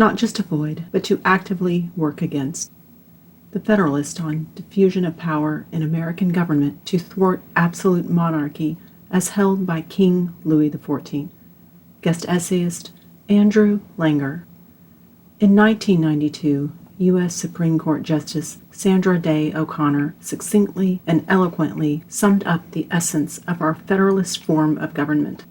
not just avoid, but to actively work against. The Federalist on Diffusion of Power in American Government to Thwart Absolute Monarchy as Held by King Louis XIV. Guest essayist Andrew Langer. In 1992, U.S. Supreme Court Justice Sandra Day O'Connor succinctly and eloquently summed up the essence of our Federalist form of government.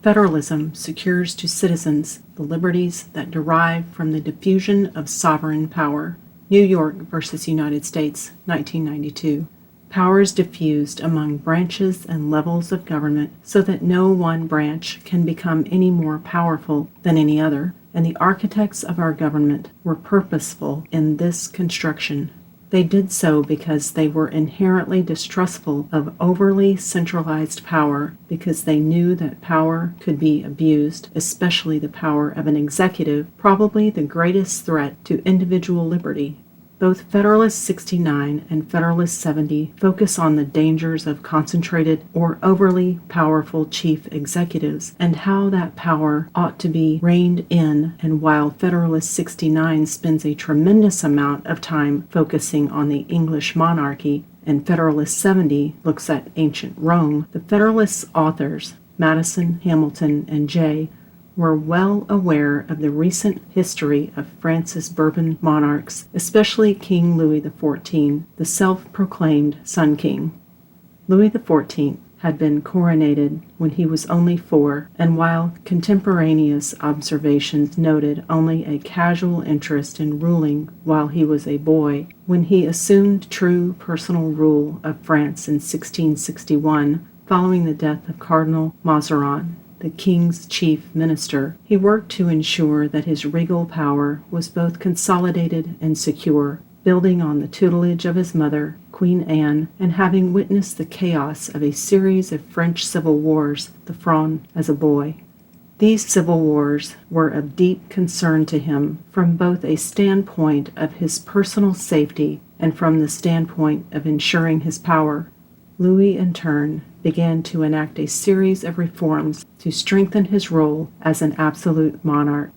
Federalism secures to citizens the liberties that derive from the diffusion of sovereign power. New York versus United States, 1992. Powers diffused among branches and levels of government so that no one branch can become any more powerful than any other, and the architects of our government were purposeful in this construction. They did so because they were inherently distrustful of overly centralized power, because they knew that power could be abused, especially the power of an executive, probably the greatest threat to individual liberty. Both Federalist 69 and Federalist 70 focus on the dangers of concentrated or overly powerful chief executives and how that power ought to be reined in, and while Federalist 69 spends a tremendous amount of time focusing on the English monarchy and Federalist 70 looks at ancient Rome, the Federalist authors, Madison, Hamilton, and Jay, were well aware of the recent history of France's Bourbon monarchs, especially King Louis XIV, the self-proclaimed Sun King. Louis XIV had been coronated when he was only 4, and while contemporaneous observations noted only a casual interest in ruling while he was a boy, when he assumed true personal rule of France in 1661, following the death of Cardinal Mazarin, the king's chief minister, he worked to ensure that his regal power was both consolidated and secure, building on the tutelage of his mother, Queen Anne, and having witnessed the chaos of a series of French civil wars, the Fronde, as a boy. These civil wars were of deep concern to him from both a standpoint of his personal safety and from the standpoint of ensuring his power. Louis, in turn, began to enact a series of reforms to strengthen his role as an absolute monarch.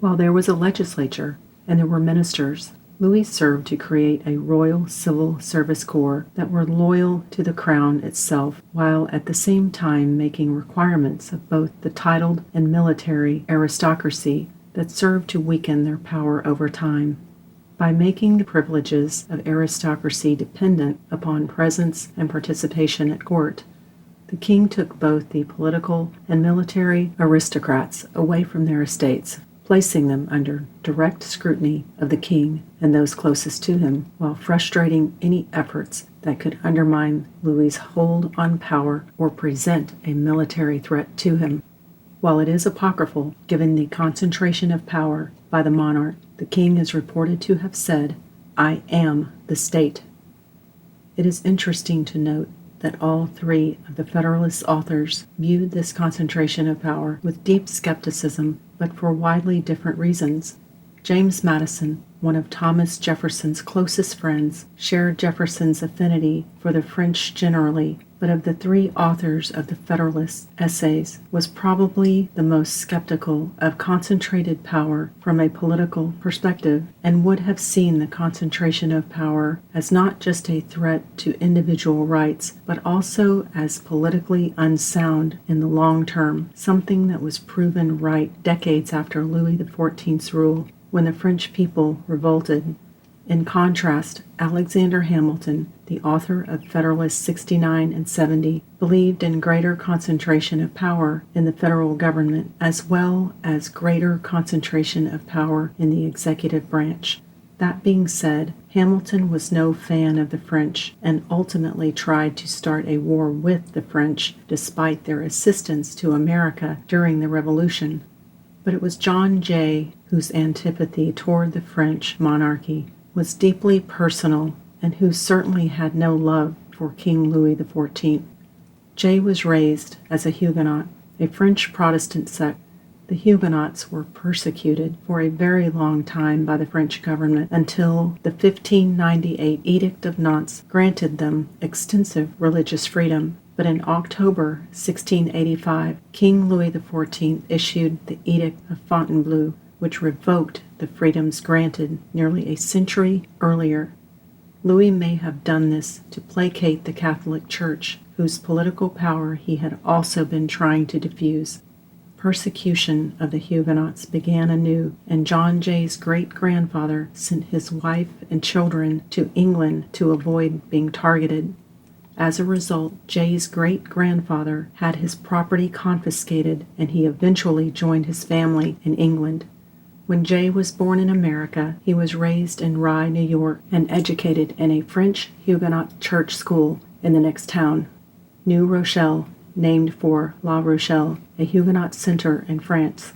While there was a legislature and there were ministers, Louis served to create a royal civil service corps that were loyal to the crown itself, while at the same time making requirements of both the titled and military aristocracy that served to weaken their power over time. By making the privileges of aristocracy dependent upon presence and participation at court, the king took both the political and military aristocrats away from their estates, placing them under direct scrutiny of the king and those closest to him, while frustrating any efforts that could undermine Louis's hold on power or present a military threat to him. While it is apocryphal, given the concentration of power by the monarch, the king is reported to have said, "I am the state." It is interesting to note that all 3 of the Federalist authors viewed this concentration of power with deep skepticism, but for widely different reasons. James Madison, one of Thomas Jefferson's closest friends, shared Jefferson's affinity for the French generally, but of the 3 authors of the Federalist essays, was probably the most skeptical of concentrated power from a political perspective, and would have seen the concentration of power as not just a threat to individual rights, but also as politically unsound in the long term, something that was proven right decades after Louis XIV's rule, when the French people revolted. In contrast, Alexander Hamilton, the author of Federalist 69 and 70, believed in greater concentration of power in the federal government, as well as greater concentration of power in the executive branch. That being said, Hamilton was no fan of the French and ultimately tried to start a war with the French despite their assistance to America during the Revolution. But it was John Jay whose antipathy toward the French monarchy was deeply personal and who certainly had no love for King Louis XIV. Jay was raised as a Huguenot, a French Protestant sect. The Huguenots were persecuted for a very long time by the French government until the 1598 Edict of Nantes granted them extensive religious freedom. But in October 1685, King Louis XIV issued the Edict of Fontainebleau, which revoked the freedoms granted nearly a century earlier. Louis may have done this to placate the Catholic Church, whose political power he had also been trying to diffuse. Persecution of the Huguenots began anew, and John Jay's great-grandfather sent his wife and children to England to avoid being targeted. As a result, Jay's great-grandfather had his property confiscated, and he eventually joined his family in England. When Jay was born in America, he was raised in Rye, New York, and educated in a French Huguenot church school in the next town, New Rochelle, named for La Rochelle, a Huguenot center in France.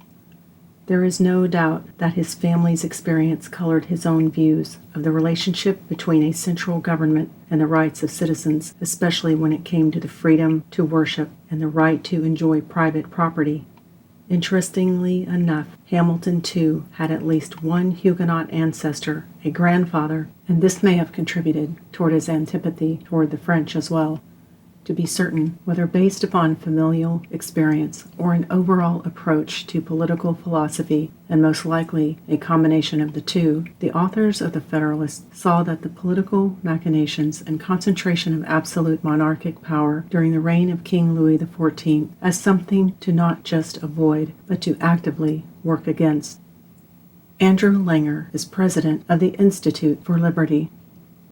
There is no doubt that his family's experience colored his own views of the relationship between a central government and the rights of citizens, especially when it came to the freedom to worship and the right to enjoy private property. Interestingly enough, Hamilton too had at least one Huguenot ancestor, a grandfather, and this may have contributed toward his antipathy toward the French as well. To be certain, whether based upon familial experience or an overall approach to political philosophy, and most likely a combination of the two, the authors of the Federalist saw that the political machinations and concentration of absolute monarchic power during the reign of King Louis XIV as something to not just avoid, but to actively work against. Andrew Langer is president of the Institute for Liberty,